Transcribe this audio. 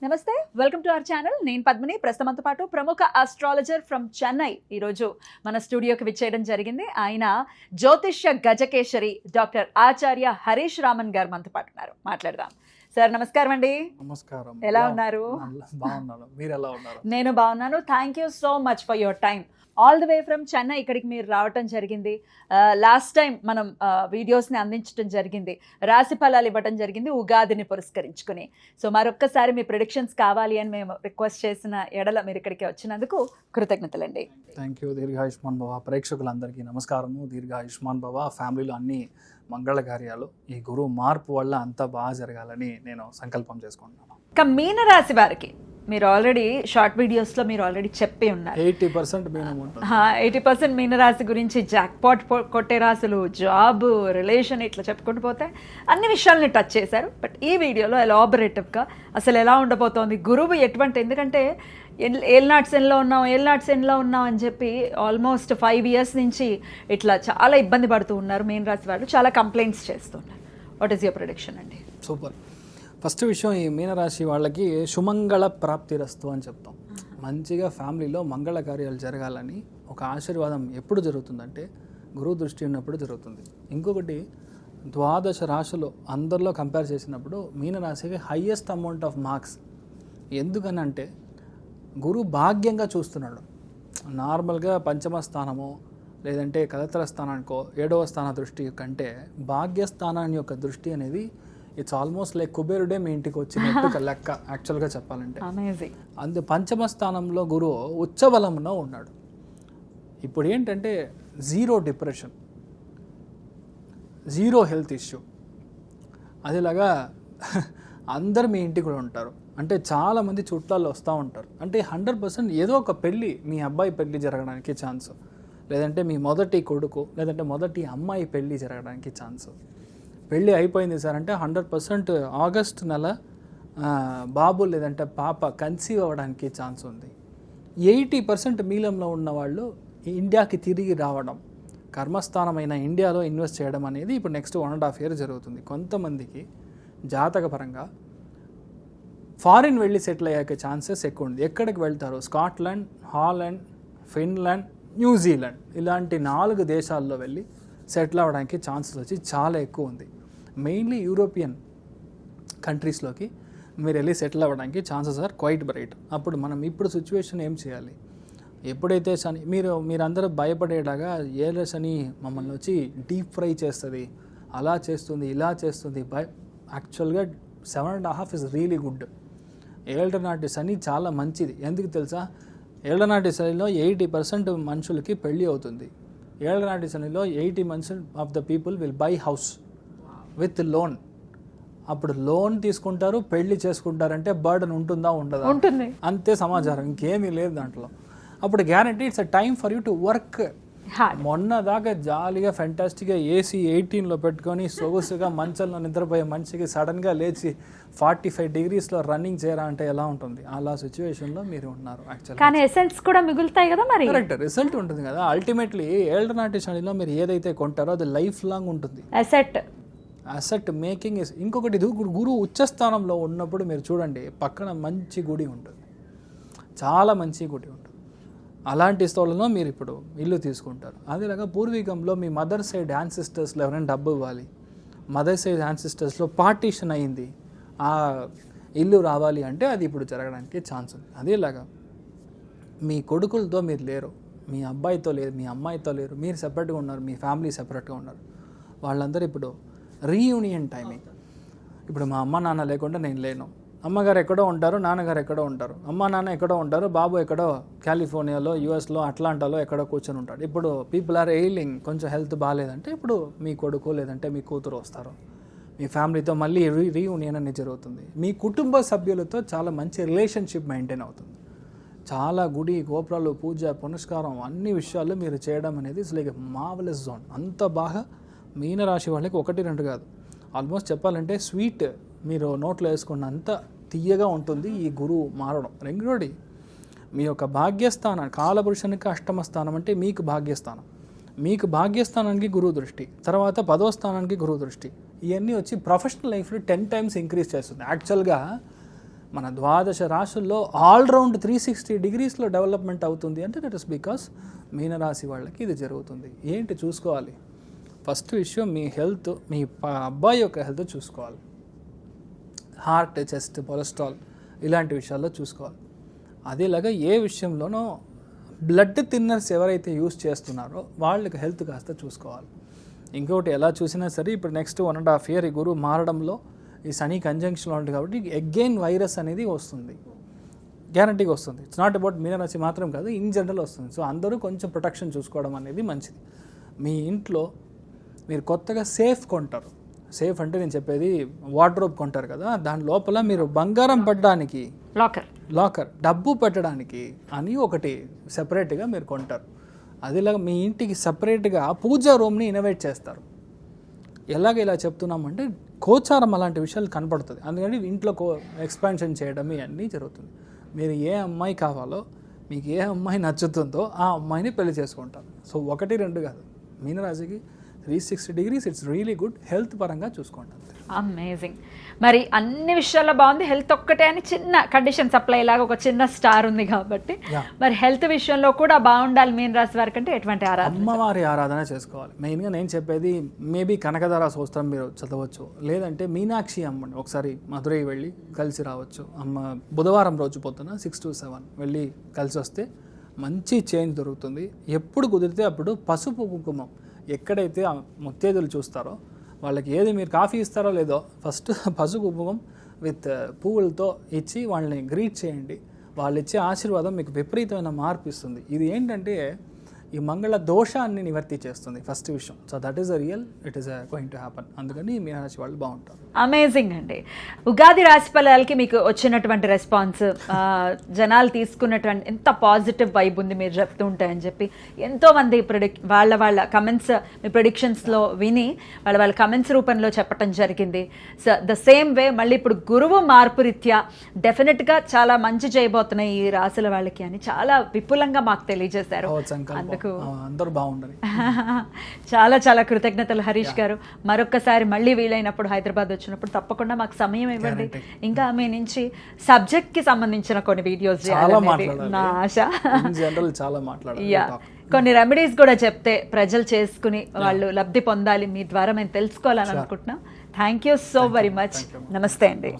నమస్తే, welcome to our channel. నేను పద్మిని. ప్రస్తుతంతో పాటు ప్రముఖ ఆస్ట్రాలజర్ ఫ్రమ్ చెన్నై ఈరోజు మన స్టూడియోకి విచ్చేయడం జరిగింది. ఆయన జ్యోతిష్య గజకేశరి డాక్టర్ ఆచార్య హరీష్ రామన్ గారు మనతో పాటు ఉన్నారు. మాట్లాడదాం. సార్ నమస్కారం అండి. నమస్కారం. ఎలా ఉన్నారు? బాగున్నాను. మీరు ఎలా ఉన్నారు? నేను బాగున్నాను. Thank you so much for your time. All the way from Chennai ఇక్కడికి మీరు రావటం జరిగింది. లాస్ట్ టైం మనం వీడియోస్ని అందించడం జరిగింది, రాశి ఫలాలు ఇవ్వడం జరిగింది ఉగాదిని పురస్కరించుకుని. సో మరొక్కసారి మీ ప్రిడిక్షన్స్ కావాలి అని మేము రిక్వెస్ట్ చేసిన ఎడల మీరు ఇక్కడికి వచ్చినందుకు కృతజ్ఞతలండి. Thank you. దీర్ఘాయుష్మాన్ భవ. ప్రేక్షకులందరికీ నమస్కారము. దీర్ఘాయుష్మాన్ భవ. ఫ్యామిలీలో అన్ని మంగళ కార్యాలు ఈ గురువు మార్పు వల్ల అంతా బాగా జరగాలని నేను సంకల్పం చేసుకుంటున్నాను. ఇక మీనరాశి వారికి మీరు ఆల్రెడీ షార్ట్ వీడియోస్లో మీరు ఆల్రెడీ చెప్పి ఉన్నారు 80% మీనం ఉంటుంది. 80% మీనరాశి గురించి జాక్పాట్ కొట్టే రాశులు, జాబ్, రిలేషన్ ఇట్లా చెప్పుకుంటూ పోతే అన్ని విషయాలని టచ్ చేశారు. బట్ ఈ వీడియోలో ఎలాబరేటివ్గా అసలు ఎలా ఉండబోతోంది, గురువు ఎటువంటి, ఎందుకంటే ఏల్నాటి సెన్లో ఉన్నాం అని చెప్పి ఆల్మోస్ట్ 5 years నుంచి ఇట్లా చాలా ఇబ్బంది పడుతూ ఉన్నారు మీనరాశి వాళ్ళు, చాలా కంప్లైంట్స్ చేస్తున్నారు. వాట్ ఈస్ యువర్ ప్రిడిక్షన్ అండి? సూపర్. ఫస్ట్ విషయం, ఈ మీనరాశి వాళ్ళకి సుమంగళ ప్రాప్తిరస్తు అని చెప్తాం. మంచిగా ఫ్యామిలీలో మంగళ కార్యాలు జరగాలని ఒక ఆశీర్వాదం ఎప్పుడు జరుగుతుందంటే గురువు దృష్టి ఉన్నప్పుడు జరుగుతుంది. ఇంకొకటి, 12 రాశులు అందరిలో కంపేర్ చేసినప్పుడు మీనరాశికి హయ్యెస్ట్ అమౌంట్ ఆఫ్ మార్క్స్. ఎందుకనంటే గురువు భాగ్యంగా చూస్తున్నాడు. నార్మల్గా పంచమ స్థానమో లేదంటే కలత్ర స్థానానికో 7వ స్థాన దృష్టి కంటే భాగ్యస్థానాన్ని యొక్క దృష్టి అనేది ఇట్స్ ఆల్మోస్ట్ లైక్ కుబేరుడే మీ ఇంటికి వచ్చినట్టు లెక్క యాక్చువల్గా చెప్పాలంటే. అందు పంచమ స్థానంలో గురువు ఉచ్చబలంలో ఉన్నాడు. ఇప్పుడు ఏంటంటే 0 డిప్రెషన్, 0 హెల్త్ ఇష్యూ. అదేలాగా అందరు మీ ఇంటికి కూడా ఉంటారు. అంటే చాలామంది చుట్టాలు వస్తూ ఉంటారు. అంటే 100% ఏదో ఒక పెళ్ళి, మీ అబ్బాయి పెళ్ళి జరగడానికి ఛాన్స్, లేదంటే మీ మొదటి కొడుకు లేదంటే మొదటి అమ్మాయి పెళ్ళి జరగడానికి ఛాన్స్. పెళ్ళి అయిపోయింది సార్ అంటే 100% ఆగస్ట్ నెల బాబు లేదంటే పాప కన్సీవ్ అవ్వడానికి ఛాన్స్ ఉంది. 80% మీలంలో ఉన్న వాళ్ళు ఇండియాకి తిరిగి రావడం, కర్మస్థానమైన ఇండియాలో ఇన్వెస్ట్ చేయడం అనేది ఇప్పుడు నెక్స్ట్ 1.5 year జరుగుతుంది. కొంతమందికి జాతకపరంగా ఫారిన్ వెళ్ళి సెటిల్ అయ్యాక ఛాన్సెస్ ఎక్కువ ఉంది. ఎక్కడికి వెళ్తారు? స్కాట్లాండ్, హాలాండ్, ఫిన్లాండ్, న్యూజిలాండ్ ఇలాంటి 4 దేశాల్లో వెళ్ళి సెటిల్ అవ్వడానికి ఛాన్సెస్ వచ్చి చాలా ఎక్కువ ఉంది. మెయిన్లీ యూరోపియన్ కంట్రీస్లోకి మీరు వెళ్ళి సెటిల్ అవ్వడానికి ఛాన్సెస్ ఆర్ క్వైట్ బ్రైట్. అప్పుడు మనం ఇప్పుడు సిచ్యువేషన్ ఏం చేయాలి? ఎప్పుడైతే శని మీరందరూ భయపడేలాగా ఏళ్ళ శని మమ్మల్ని వచ్చి డీప్ ఫ్రై చేస్తుంది, అలా చేస్తుంది, ఇలా చేస్తుంది, యాక్చువల్గా 7.5 ఇస్ రియలీ గుడ్. ఏళ్ళనాటి శని చాలా మంచిది. ఎందుకు తెలుసా? ఏళ్ళనాటి శనిలో 80% మనుషులకి పెళ్ళి అవుతుంది. ఏళ్ళనాటి శనిలో 80% of the people will buy house with loan. అప్పుడు లోన్ తీసుకుంటారు, పెళ్లి చేసుకుంటారంటే బర్డన్ ఉంటుందా ఉండదా? ఉంటుంది. అంతే సమాచారం, ఇంకేమీ లేదు దాంట్లో. అప్పుడు guarantee it's a time for you to work. మొన్న దాకా జాలీగా ఫెంటాస్టిక్గా AC 18లో పెట్టుకొని సొగసుగా మంచంలో నిద్రపోయే మనిషికి సడన్గా లేచి 45 degreesలో రన్నింగ్ చేయరా అంటే ఎలా ఉంటుంది? అలా సిచ్యువేషన్లో మీరు ఉన్నారు యాక్చువల్గా. కానీ ఎసెన్స్ కూడా మిగులుతాయి కదా మరి. కరెక్ట్, రిజల్ట్ ఉంటుంది కదా. అల్టిమేట్లీ ఏళ్ళనాటి శనిలో మీరు ఏదైతే కొంటారో అది లైఫ్ లాంగ్ ఉంటుంది. Asset making is. ఇంకొకటి, గురువు ఉచ్చస్థానంలో ఉన్నప్పుడు మీరు చూడండి, పక్కన మంచి గుడి ఉంటుంది, చాలా మంచి గుడి ఉంటుంది. అలాంటి స్థలంలో మీరు ఇప్పుడు ఇల్లు తీసుకుంటారు. అదేలాగా పూర్వీకంలో మీ మదర్ సైడ్ యాన్సిస్టర్స్లో ఎవరైనా డబ్బు ఇవ్వాలి, మదర్ సైడ్ యాన్సిస్టర్స్లో పార్టీషన్ అయింది, ఆ ఇల్లు రావాలి అంటే అది ఇప్పుడు జరగడానికి ఛాన్స్ ఉంది. అదేలాగా మీ కొడుకులతో మీరు లేరు, మీ అబ్బాయితో లేరు, మీ అమ్మాయితో లేరు, మీరు సెపరేట్గా ఉన్నారు, మీ ఫ్యామిలీ సెపరేట్గా ఉన్నారు. వాళ్ళందరూ ఇప్పుడు రీయూనియన్ టైమింగ్. ఇప్పుడు మా అమ్మ నాన్న లేకుండా నేను లేను, అమ్మగారు ఎక్కడో ఉంటారు, నాన్నగారు ఎక్కడో ఉంటారు, అమ్మ నాన్న ఎక్కడో ఉంటారు, బాబు ఎక్కడో కాలిఫోర్నియాలో, యూఎస్లో, అట్లాంటాలో ఎక్కడో కూర్చొని ఉంటాడు. ఇప్పుడు పీపుల్ ఆర్ ఎయిలింగ్, కొంచెం హెల్త్ బాగాలేదంటే ఇప్పుడు మీ కొడుకు లేదంటే మీ కూతురు వస్తారు, మీ ఫ్యామిలీతో మళ్ళీ రీయూనియన్ అనేది జరుగుతుంది. మీ కుటుంబ సభ్యులతో చాలా మంచి రిలేషన్షిప్ మెయింటైన్ అవుతుంది. చాలా గుడి, గోపురాలు, పూజ, పునస్కారం అన్ని విషయాలు మీరు చేయడం అనేది ఇట్స్ లైక్ మార్వెలస్ జోన్. అంత బాగా మీనరాశి వాళ్ళకి 1-2 కాదు, ఆల్మోస్ట్ చెప్పాలంటే స్వీట్ మీరు నోట్లో వేసుకున్నంత తీయగా ఉంటుంది ఈ గురువు మారడం. రెండోది, మీ యొక్క భాగ్యస్థానం, కాలపురుషునికి 8వ స్థానం అంటే మీకు భాగ్యస్థానం. మీకు భాగ్యస్థానానికి గురువు దృష్టి, తర్వాత 10వ స్థానానికి గురువు దృష్టి. ఇవన్నీ వచ్చి ప్రొఫెషనల్ లైఫ్లో 10 times ఇంక్రీజ్ చేస్తుంది. యాక్చువల్గా మన ద్వాదశ రాశుల్లో ఆల్రౌండ్ 360 డిగ్రీస్లో డెవలప్మెంట్ అవుతుంది అంటే దట్ ఇస్ బికాస్ మీనరాశి వాళ్ళకి ఇది జరుగుతుంది. ఏంటి చూసుకోవాలి? ఫస్ట్ విషయం మీ హెల్త్, మీ అబ్బాయి యొక్క హెల్త్ చూసుకోవాలి. హార్ట్, చెస్ట్, కొలెస్ట్రాల్ ఇలాంటి విషయాల్లో చూసుకోవాలి. అదేలాగా ఏ విషయంలోనో బ్లడ్ థిన్నర్స్ ఎవరైతే యూస్ చేస్తున్నారో వాళ్ళకి హెల్త్ కాస్త చూసుకోవాలి. ఇంకొకటి ఎలా చూసినా సరే ఇప్పుడు నెక్స్ట్ 1.5 year ఈ గురువు మారడంలో ఈ శని కంజంక్షన్లో ఉంటుంది కాబట్టి అగైన్ వైరస్ అనేది వస్తుంది, గ్యారంటీగా వస్తుంది. ఇట్స్ నాట్ అబౌట్ మీనరాశి మాత్రం కాదు, ఇన్ జనరల్ వస్తుంది. సో అందరూ కొంచెం ప్రొటెక్షన్ చూసుకోవడం అనేది మంచిది. మీ ఇంట్లో మీరు కొత్తగా సేఫ్ కొంటారు. సేఫ్ అంటే నేను చెప్పేది వార్డ్రోబ్ కొంటారు కదా, దాని లోపల మీరు బంగారం పెట్టడానికి లాకర్, డబ్బు పెట్టడానికి అని ఒకటి సెపరేట్గా మీరు కొంటారు. అదేలాగా మీ ఇంటికి సపరేట్గా పూజా రూమ్ని ఇన్నోవేట్ చేస్తారు. ఇలా చెప్తున్నామంటే గోచారం అలాంటి విషయాలు కనపడుతుంది. అందుకని ఇంట్లో ఎక్స్పాన్షన్ చేయడం ఇవన్నీ జరుగుతుంది. మీరు ఏ అమ్మాయి కావాలో, మీకు ఏ అమ్మాయి నచ్చుతుందో ఆ అమ్మాయిని పెళ్లి చేసుకుంటారు. సో 1-2 కాదు, మీనరాశికి 360 degrees it's really good. Health పరంగా చూసుకుంటాం. అమేజింగ్. మరి అన్ని విషయాల్లో బాగుంది, హెల్త్ ఒక్కటే అని చిన్న కండిషన్ సప్లై లాగా ఒక చిన్న స్టార్ ఉంది కాబట్టి మరి హెల్త్ విషయంలో కూడా బాగుండాలి మీన రాశి వారికి అంటే ఎటువంటి ఆరాధన? అమ్మవారి ఆరాధన చేసుకోవాలి. మెయిన్గా నేను చెప్పేది మేబీ కనకదార స్తోత్రం మీరు చదవచ్చు, లేదంటే మీనాక్షి అమ్మని ఒకసారి మధురై వెళ్ళి కలిసి రావచ్చు. అమ్మ బుధవారం రోజు పొద్దున 6 to 7 వెళ్ళి కలిసి వస్తే మంచి చేంజ్ దొరుకుతుంది. ఎప్పుడు కుదిరితే అప్పుడు పసుపు కుంకుమం ఎక్కడైతే ముత్తేదులు చూస్తారో వాళ్ళకి ఏది మీరు కాఫీ ఇస్తారో లేదో ఫస్ట్ పసుపు కుంకుమం విత్ పువ్వులతో ఇచ్చి వాళ్ళని గ్రీట్ చేయండి. వాళ్ళు ఇచ్చే ఆశీర్వాదం మీకు విపరీతమైన మార్పు ఇస్తుంది. ఇది ఏంటంటే ఈ మంగళ దోషాన్ని నివర్తి చేస్తుంది ఫస్ట్ విషయం. So that is a real, it is going to happen. అందుకని మీనరాశి వాళ్ళు బాగుంటారు. అమేజింగ్ అండి. ఉగాది రాశి ఫలాలకి మీకు వచ్చినటువంటి రెస్పాన్స్, జనాలు తీసుకున్నటువంటి ఎంత పాజిటివ్ వైబ్ ఉంది మీరు చెప్తూ ఉంటాయని చెప్పి ఎంతోమంది వాళ్ళ కమెంట్స్ మీ ప్రిడిక్షన్స్లో విని వాళ్ళ కమెంట్స్ రూపంలో చెప్పడం జరిగింది. సో ద సేమ్ వే మళ్ళీ ఇప్పుడు గురువు మార్పు రీత్యా డెఫినెట్గా చాలా మంచి చేయబోతున్నాయి ఈ రాశుల వాళ్ళకి అని చాలా విపులంగా మాకు తెలియజేశారు. అందరూ బాగుండాలి. చాలా కృతజ్ఞతలు హరీష్ గారు. మరొక్కసారి మళ్ళీ వీలైనప్పుడు హైదరాబాద్ వచ్చినప్పుడు తప్పకుండా మాకు సమయం ఇవ్వండి. ఇంకా మీ నుంచి సబ్జెక్ట్ కి సంబంధించిన కొన్ని వీడియోస్ నా ఆశ. కొన్ని రెమెడీస్ కూడా చెప్తే ప్రజలు చేసుకుని వాళ్ళు లబ్ధి పొందాలి, మీ ద్వారా మేము తెలుసుకోవాలని అనుకుంటున్నాం. Thank you so very much. నమస్తే అండి.